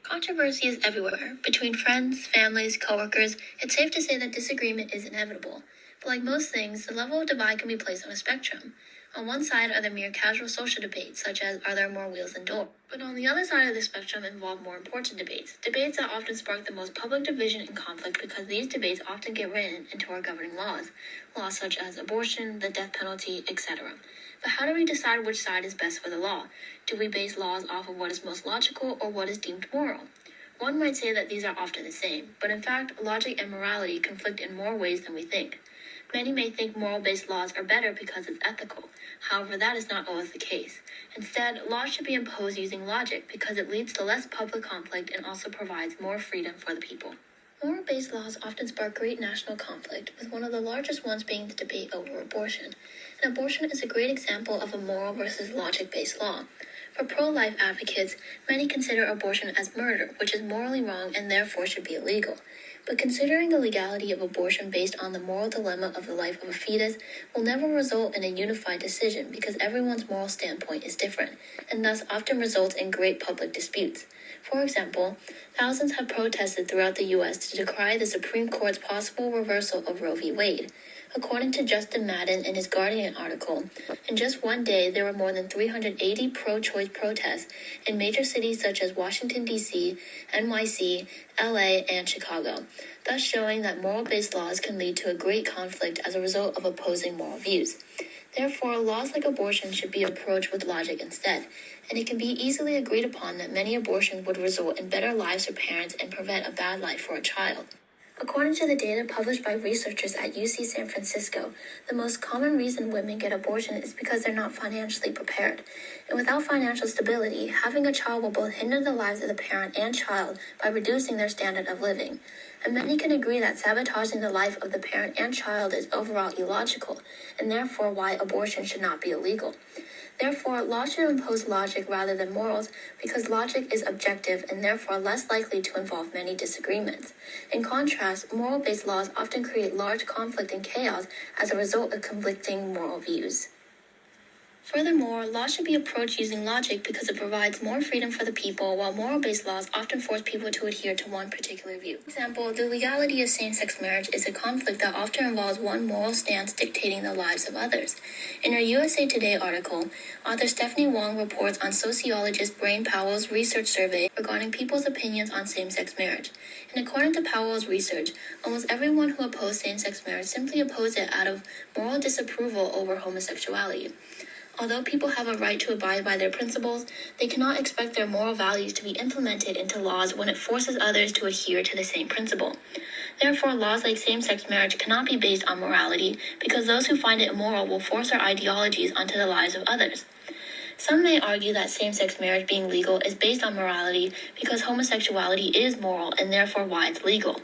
Controversy is everywhere. Between friends, families, coworkers, it's safe to say that disagreement is inevitable. But like most things, the level of divide can be placed on a spectrum. On one side are the mere casual social debates, such as are there more wheels than doors? But on the other side of the spectrum involve more important debates that often spark the most public division and conflict because these debates often get written into our governing laws such as abortion, the death penalty, etc. But how do we decide which side is best for the law? Do we base laws off of what is most logical or what is deemed moral? One might say that these are often the same, but in fact, logic and morality conflict in more ways than we think. Many may think moral-based laws are better because it's ethical. However, that is not always the case. Instead, laws should be imposed using logic because it leads to less public conflict and also provides more freedom for the people. Moral-based laws often spark great national conflict, with one of the largest ones being the debate over abortion. And abortion is a great example of a moral versus logic-based law. For pro-life advocates, many consider abortion as murder, which is morally wrong and therefore should be illegal. But considering the legality of abortion based on the moral dilemma of the life of a fetus will never result in a unified decision because everyone's moral standpoint is different, and thus often results in great public disputes. For example, thousands have protested throughout the U.S. to decry the Supreme Court's possible reversal of Roe v. Wade. According to Justin Madden in his Guardian article, in just one day there were more than 380 pro-choice protests in major cities such as Washington, D.C., NYC, LA, and Chicago, thus showing that moral-based laws can lead to a great conflict as a result of opposing moral views. Therefore, laws like abortion should be approached with logic instead, and it can be easily agreed upon that many abortions would result in better lives for parents and prevent a bad life for a child. According to the data published by researchers at UC San Francisco, the most common reason women get abortion is because they're not financially prepared. And without financial stability, having a child will both hinder the lives of the parent and child by reducing their standard of living. And many can agree that sabotaging the life of the parent and child is overall illogical, and therefore why abortion should not be illegal. Therefore, law should impose logic rather than morals because logic is objective and therefore less likely to involve many disagreements. In contrast, moral-based laws often create large conflict and chaos as a result of conflicting moral views. Furthermore, law should be approached using logic because it provides more freedom for the people, while moral-based laws often force people to adhere to one particular view. For example, the legality of same-sex marriage is a conflict that often involves one moral stance dictating the lives of others. In her USA Today article, author Stephanie Wong reports on sociologist Brain Powell's research survey regarding people's opinions on same-sex marriage. And according to Powell's research, almost everyone who opposed same-sex marriage simply opposed it out of moral disapproval over homosexuality. Although people have a right to abide by their principles, they cannot expect their moral values to be implemented into laws when it forces others to adhere to the same principle. Therefore, laws like same-sex marriage cannot be based on morality because those who find it immoral will force their ideologies onto the lives of others. Some may argue that same-sex marriage being legal is based on morality because homosexuality is moral and therefore why it's legal.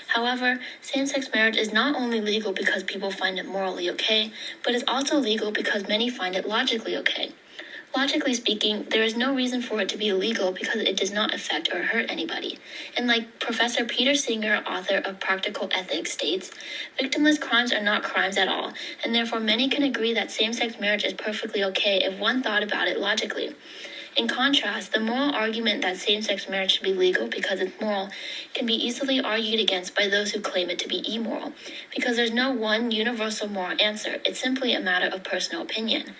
However, same-sex marriage is not only legal because people find it morally okay, but is also legal because many find it logically okay. Logically speaking, there is no reason for it to be illegal because it does not affect or hurt anybody. And like Professor Peter Singer, author of Practical Ethics, states, victimless crimes are not crimes at all, and therefore many can agree that same-sex marriage is perfectly okay if one thought about it logically. In contrast, the moral argument that same-sex marriage should be legal because it's moral can be easily argued against by those who claim it to be immoral, because there's no one universal moral answer. It's simply a matter of personal opinion.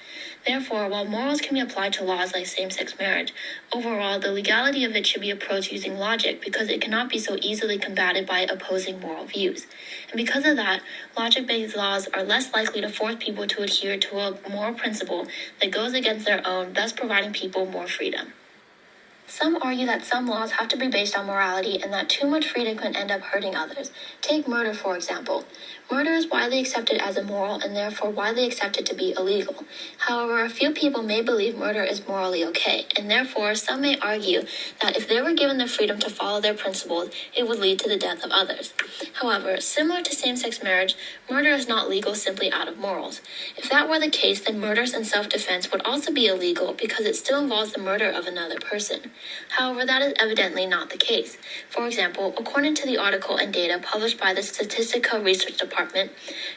Therefore, while morals can be applied to laws like same-sex marriage, overall, the legality of it should be approached using logic because it cannot be so easily combated by opposing moral views. And because of that, logic-based laws are less likely to force people to adhere to a moral principle that goes against their own, thus providing people more freedom. Some argue that some laws have to be based on morality and that too much freedom can end up hurting others. Take murder, for example. Murder is widely accepted as immoral and therefore widely accepted to be illegal. However, a few people may believe murder is morally okay, and therefore some may argue that if they were given the freedom to follow their principles, it would lead to the death of others. However, similar to same-sex marriage, murder is not legal simply out of morals. If that were the case, then murders in self-defense would also be illegal because it still involves the murder of another person. However, that is evidently not the case. For example, according to the article and data published by the Statistical Research Department,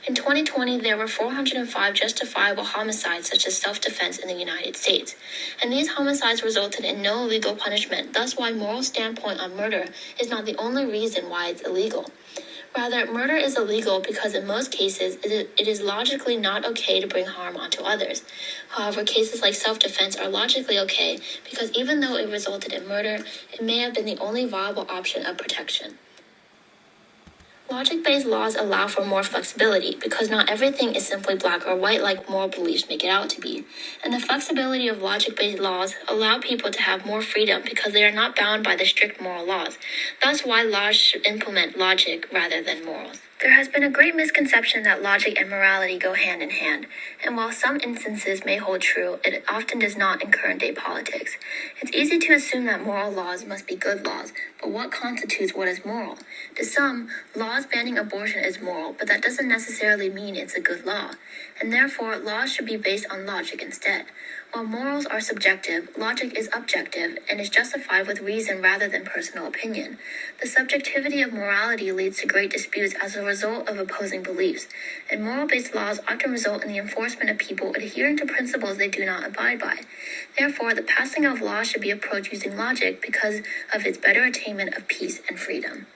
in 2020 there were 405 justifiable homicides such as self-defense in the United States, and these homicides resulted in no legal punishment. Thus, why moral standpoint on murder is not the only reason why it's illegal. Rather, murder is illegal because in most cases it is logically not okay to bring harm onto others. However, cases like self-defense are logically okay because even though it resulted in murder, it may have been the only viable option of protection. Logic-based laws allow for more flexibility because not everything is simply black or white like moral beliefs make it out to be. And the flexibility of logic-based laws allow people to have more freedom because they are not bound by the strict moral laws. That's why laws should implement logic rather than morals. There has been a great misconception that logic and morality go hand in hand, and while some instances may hold true, it often does not in current-day politics. It's easy to assume that moral laws must be good laws, but what constitutes what is moral? To some, laws banning abortion is moral, but that doesn't necessarily mean it's a good law, and therefore laws should be based on logic instead. While morals are subjective, logic is objective and is justified with reason rather than personal opinion. The subjectivity of morality leads to great disputes as a result of opposing beliefs, and moral-based laws often result in the enforcement of people adhering to principles they do not abide by. Therefore, the passing of laws should be approached using logic because of its better attainment of peace and freedom.